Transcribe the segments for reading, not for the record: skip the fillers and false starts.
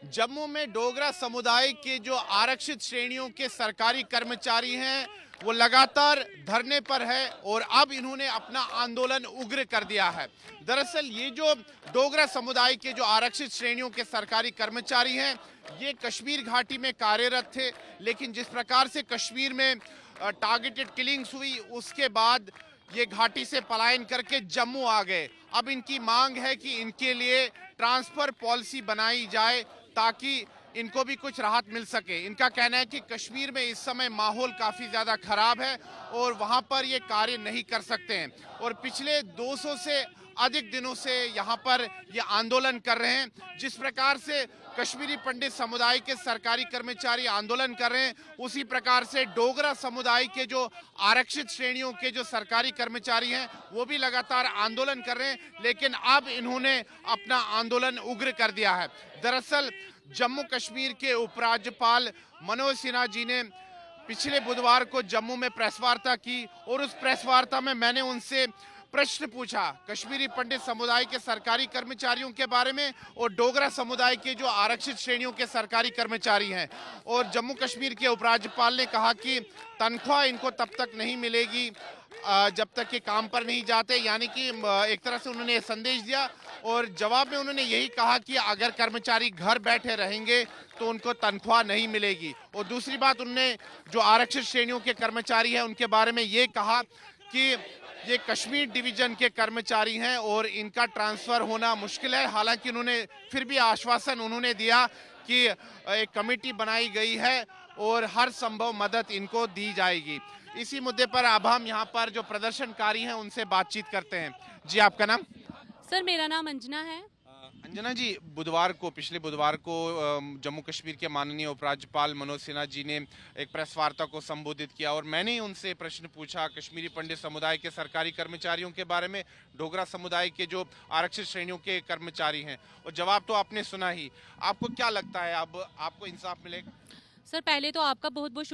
जम्मू में डोगरा समुदाय के जो आरक्षित श्रेणियों के सरकारी कर्मचारी हैं वो लगातार धरने पर है और अब इन्होंने अपना आंदोलन उग्र कर दिया है। दरअसल ये जो डोगरा समुदाय के जो आरक्षित श्रेणियों के सरकारी कर्मचारी हैं ये कश्मीर घाटी में कार्यरत थे, लेकिन जिस प्रकार से कश्मीर में टारगेटेड किलिंग्स हुई उसके बाद ये घाटी से पलायन करके जम्मू आ गए। अब इनकी मांग है कि इनके लिए ट्रांसफर पॉलिसी बनाई जाए ताकि इनको भी कुछ राहत मिल सके। इनका कहना है कि कश्मीर में इस समय माहौल काफ़ी ज़्यादा खराब है और वहाँ पर ये कार्य नहीं कर सकते हैं और पिछले 200 से अधिक दिनों से यहाँ पर ये आंदोलन कर रहे हैं। जिस प्रकार से कश्मीरी पंडित समुदाय के सरकारी कर्मचारी आंदोलन कर रहे हैं उसी प्रकार से डोगरा समुदाय के जो आरक्षित श्रेणियों के जो सरकारी कर्मचारी हैं वो भी लगातार आंदोलन कर रहे हैं, लेकिन अब इन्होंने अपना आंदोलन उग्र कर दिया है। दरअसल जम्मू कश्मीर के उपराज्यपाल मनोज सिन्हा जी ने पिछले बुधवार को जम्मू में प्रेस वार्ता की और उस प्रेस वार्ता में मैंने उनसे प्रश्न पूछा कश्मीरी पंडित समुदाय के सरकारी कर्मचारियों के बारे में और डोगरा समुदाय के जो आरक्षित श्रेणियों के सरकारी कर्मचारी हैं। और जम्मू कश्मीर के उपराज्यपाल ने कहा कि तनख्वाह इनको तब तक नहीं मिलेगी जब तक ये काम पर नहीं जाते, यानी कि एक तरह से उन्होंने संदेश दिया और जवाब में उन्होंने यही कहा कि अगर कर्मचारी घर बैठे रहेंगे तो उनको तनख्वाह नहीं मिलेगी। और दूसरी बात उन्होंने जो आरक्षित श्रेणियों के कर्मचारी हैं उनके बारे में ये कहा कि ये कश्मीर डिवीजन के कर्मचारी हैं और इनका ट्रांसफ़र होना मुश्किल है। हालांकि उन्होंने फिर भी आश्वासन उन्होंने दिया कि एक कमेटी बनाई गई है और हर संभव मदद इनको दी जाएगी। इसी मुद्दे पर अब हम यहाँ पर जो प्रदर्शनकारी हैं उनसे बातचीत करते हैं। जी, आपका नाम? सर, मेरा नाम अंजना है। अंजना जी, पिछले बुधवार को जम्मू कश्मीर के माननीय उपराज्यपाल मनोज सिन्हा जी ने एक प्रेस वार्ता को संबोधित किया और मैंने ही उनसे प्रश्न पूछा कश्मीरी पंडित समुदाय के सरकारी कर्मचारियों के बारे में, डोगरा समुदाय के जो आरक्षित श्रेणियों के कर्मचारी हैं, और जवाब तो आपने सुना ही। आपको क्या लगता है अब आपको इंसाफ मिलेगा? सर, पहले तो आपका बहुत बहुत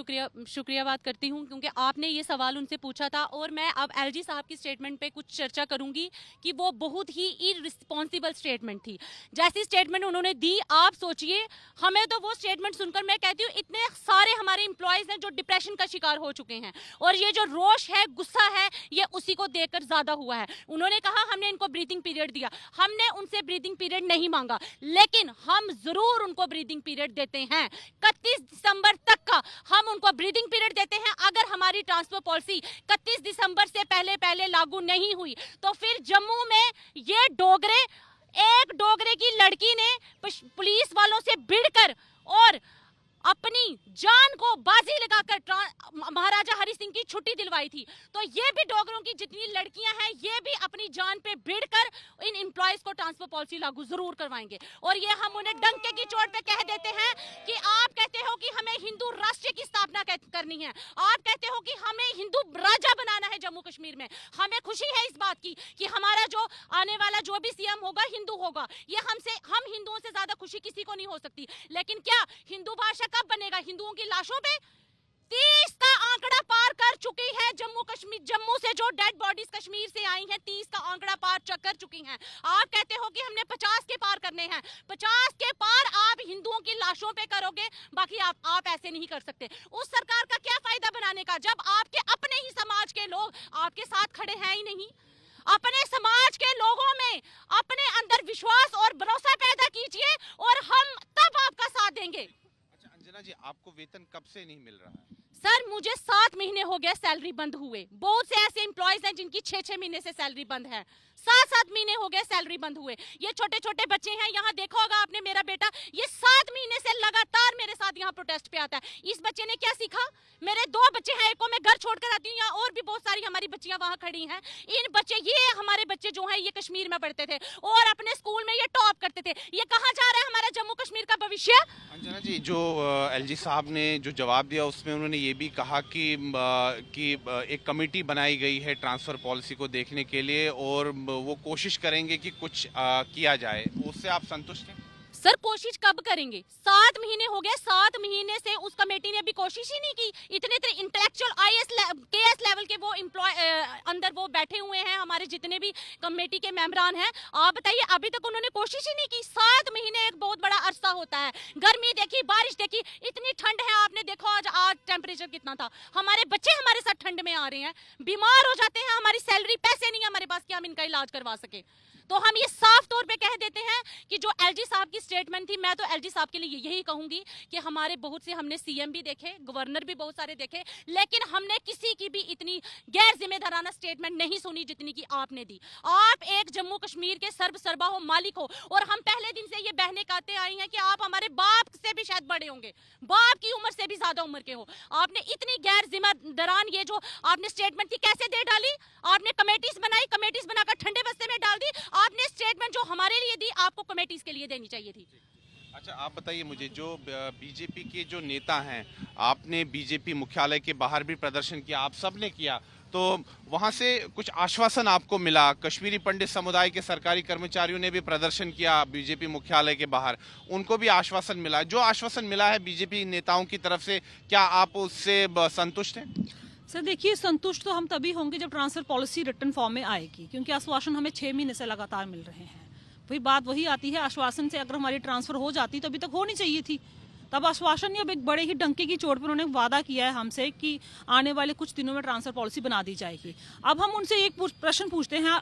शुक्रियाबाद करती हूं क्योंकि आपने ये सवाल उनसे पूछा था और मैं अब एलजी साहब की स्टेटमेंट पे कुछ चर्चा करूंगी कि वो बहुत ही इररिस्पॉन्सिबल स्टेटमेंट थी। जैसी स्टेटमेंट उन्होंने दी, आप सोचिए, हमें तो वो स्टेटमेंट सुनकर मैं कहती हूँ इतने सारे हमारे एम्प्लॉयज़ हैं जो डिप्रेशन का शिकार हो चुके हैं और ये जो रोष है, गुस्सा है, ये उसी को देखकर ज़्यादा हुआ है। उन्होंने कहा हमने इनको ब्रीथिंग पीरियड दिया, हमने उनसे ब्रीथिंग पीरियड नहीं मांगा, लेकिन हम ज़रूर उनको ब्रीथिंग पीरियड देते हैं। 31 दिसंबर तक का हम उनको ब्रीदिंग पीरियड देते हैं। अगर हमारी ट्रांसफर पॉलिसी 31 दिसंबर से पहले लागू नहीं हुई तो फिर जम्मू में ये डोगरे, एक डोगरे की लड़की ने पुलिस वालों से भिड़कर और अपनी जान को बाजी लगाकर महाराजा हरि सिंह की छुट्टी दिलवाई थी। तो ये भी डोगरों की जितनी लड़कियां हैं ये भी अपनी जान पे भिड़कर इन एम्प्लॉयज को ट्रांसफर पॉलिसी लागू जरूर करवाएंगे। और ये हम उन्हें डंके की चोट पे कह देते हैं कि आप कहते हो कि हमें हिंदू राष्ट्र की स्थापना करनी है, आप कहते हो कि हमें हिंदू राजा बनाना है जम्मू कश्मीर में। हमें खुशी है इस बात की कि हमारा जो आने वाला जो भी सीएम होगा हिंदू होगा। ये हम हिंदुओं से ज्यादा खुशी किसी को नहीं हो सकती। लेकिन क्या हिंदू भाषा कब बनेगा? हिंदुओं की लाशों पे 30 का आंकड़ा पार कर चुकी है जम्मू से जो डेड बॉडीज कश्मीर से आई हैं, 30 का आंकड़ा पार कर चुकी हैं। आप कहते हो कि हमने 50 के पार करने हैं, 50 के पार आप हिंदुओं की लाशों पे करोगे, बाकी आप ऐसे नहीं कर सकते। उस सरकार का क्या फायदा बनाने का जब आपके अपने ही समाज के लोग आपके साथ खड़े हैं ही नहीं। अपने समाज के लोगों में अपने अंदर विश्वास और भरोसा पैदा कीजिए और हम तब आपका साथ देंगे। अंजना जी, आपको वेतन कब से नहीं मिल रहा है? सर, मुझे 7 महीने हो गए सैलरी बंद हुए। बहुत से ऐसे एम्प्लॉयज हैं जिनकी 6-6 महीने से सैलरी बंद है। 7-7 महीने हो गए सैलरी बंद हुए। ये छोटे छोटे बच्चे हैं, यहाँ देखा होगा आपने, मेरा बेटा ये 7 महीने से लगातार मेरे साथ यहाँ प्रोटेस्ट पे आता है। इस बच्चे ने क्या सीखा? मेरे 2 बच्चे हैं, एक को मैं घर छोड़कर आती हूँ, यहाँ और भी बहुत सारी हमारी बच्चियां वहाँ खड़ी हैं। इन बच्चे, ये हमारे बच्चे जो हैं ये कश्मीर में पढ़ते थे और अपने स्कूल में ये टॉप करते थे। ये कहाँ जा रहा है हमारा जम्मू कश्मीर का भविष्य? अंजना जी, जो एलजी साहब ने जो जवाब दिया उसमें उन्होंने ये भी कहा कि एक कमेटी बनाई गई है ट्रांसफ़र पॉलिसी को देखने के लिए और वो कोशिश करेंगे कि कुछ किया जाए। उससे आप संतुष्ट हैं? सर कोशिश कब करेंगे? 7 महीने हो गए, 7 महीने से उस कमेटी ने अभी कोशिश ही नहीं की। इतने इतने इंटेलेक्चुअल केएस लेवल के वो अंदर वो बैठे हुए हैं, हमारे जितने भी कमेटी के मेंबरान हैं। आप बताइए, अभी तक उन्होंने कोशिश ही नहीं की। 7 महीने एक बहुत बड़ा अरसा होता है। गर्मी देखी, बारिश देखी, इतनी ठंड है, आपने देखो आज टेम्परेचर कितना था। हमारे बच्चे हमारे साथ ठंड में आ रहे हैं, बीमार हो जाते हैं, हमारी सैलरी पैसे नहीं है हमारे पास कि हम इनका इलाज करवा सके। तो हम ये साफ तौर पे कह देते हैं कि जो एलजी साहब की स्टेटमेंट थी, मैं तो एलजी साहब के लिए यही कहूंगी कि हमारे बहुत से हमने सीएम भी देखे, गवर्नर भी बहुत सारे देखे, लेकिन हमने किसी की भी इतनी गैर जिम्मेदाराना स्टेटमेंट नहीं सुनी जितनी की आपने दी। आप एक जम्मू कश्मीर के सर्वसर्वा हो, मालिक हो, और हम पहले दिन से ये बहने कहते आई हैं कि आप हमारे बाप से भी शायद बड़े होंगे, बाप की उम्र से भी ज्यादा उम्र के हो। आपने इतनी गैर जिम्मेदारान ये जो आपने स्टेटमेंट थी कैसे दे डाली? आपने कमेटीज बनाई, कमेटीज बनाकर ठंडे बस्ते में डाल दी। आपने स्टेटमेंट जो हमारे लिए दी, आपको कमेटीज के लिए देनी चाहिए थी। अच्छा, आप बताइए मुझे, जो बीजेपी के जो नेता हैं, आपने बीजेपी मुख्यालय के बाहर भी प्रदर्शन किया, आप सब ने किया, तो वहां से कुछ आश्वासन आपको मिला? कश्मीरी पंडित समुदाय के सरकारी कर्मचारियों ने भी प्रदर्शन किया बीजेपी मुख्यालय के बाहर, उनको भी आश्वासन मिला। जो आश्वासन मिला है बीजेपी नेताओं की तरफ से, क्या आप उससे संतुष्ट हैं? सर देखिए, संतुष्ट तो हम तभी होंगे जब ट्रांसफर पॉलिसी रिटर्न फॉर्म में आएगी, क्योंकि आश्वासन हमें 6 महीने से लगातार मिल रहे हैं। फिर बात वही आती है, आश्वासन से अगर हमारी ट्रांसफर हो जाती तो अभी तक होनी चाहिए थी। तब आश्वासन नहीं, अब एक बड़े ही डंके की चोट पर उन्होंने वादा किया है हमसे कि आने वाले कुछ दिनों में ट्रांसफर पॉलिसी बना दी जाएगी। अब हम उनसे एक प्रश्न पूछते हैं,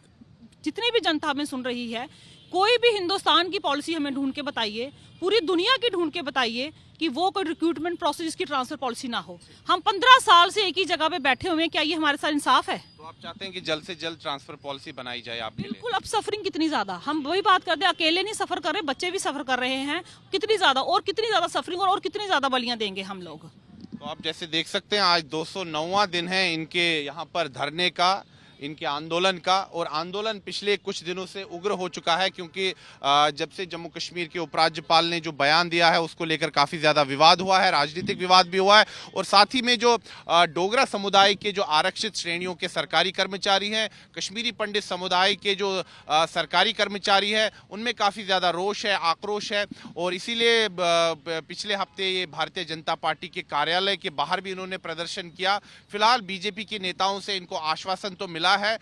जितनी भी जनता हमें सुन रही है, कोई भी हिंदुस्तान की पॉलिसी हमें ढूंढ के बताइए, पूरी दुनिया की ढूंढ के बताइए कि वो कोई रिक्रूटमेंट प्रोसेस जिसकी ट्रांसफर पॉलिसी ना हो। हम 15 साल से एक ही जगह पे बैठे हुए हैं, क्या ये हमारे साथ इंसाफ है? तो आप चाहते हैं कि जल्द से जल्द ट्रांसफर पॉलिसी बनाई जाए आपके लिए? बिल्कुल। अब सफरिंग कितनी ज्यादा, हम वही बात करते हैं, अकेले नहीं सफर कर रहे, बच्चे भी सफर कर रहे हैं। कितनी ज्यादा, और कितनी ज्यादा सफरिंग और कितनी ज्यादा बलियां देंगे हम लोग? तो आप जैसे देख सकते हैं, आज 209वां दिन है इनके यहाँ पर धरने का, इनके आंदोलन का, और आंदोलन पिछले कुछ दिनों से उग्र हो चुका है, क्योंकि जब से जम्मू कश्मीर के उपराज्यपाल ने जो बयान दिया है उसको लेकर काफ़ी ज़्यादा विवाद हुआ है, राजनीतिक विवाद भी हुआ है। और साथ ही में जो डोगरा समुदाय के जो आरक्षित श्रेणियों के सरकारी कर्मचारी हैं, कश्मीरी पंडित समुदाय के जो सरकारी कर्मचारी हैं, उनमें काफ़ी ज़्यादा रोष है, आक्रोश है। और इसीलिए पिछले हफ्ते ये भारतीय जनता पार्टी के कार्यालय के बाहर भी इन्होंने प्रदर्शन किया। फिलहाल बीजेपी के नेताओं से इनको आश्वासन तो मिला है,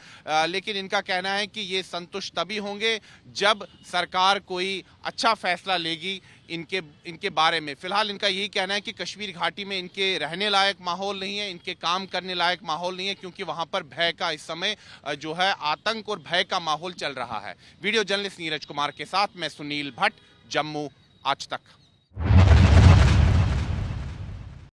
लेकिन इनका कहना है कि ये संतुष्ट तभी होंगे जब सरकार कोई अच्छा फैसला लेगी इनके बारे में। फिलहाल इनका यही कहना है कि कश्मीर घाटी में इनके रहने लायक माहौल नहीं है, इनके काम करने लायक माहौल नहीं है, क्योंकि वहां पर भय का इस समय जो है आतंक और भय का माहौल चल रहा है। वीडियो जर्नलिस्ट नीरज कुमार के साथ मैं सुनील भट्ट, जम्मू आज तक।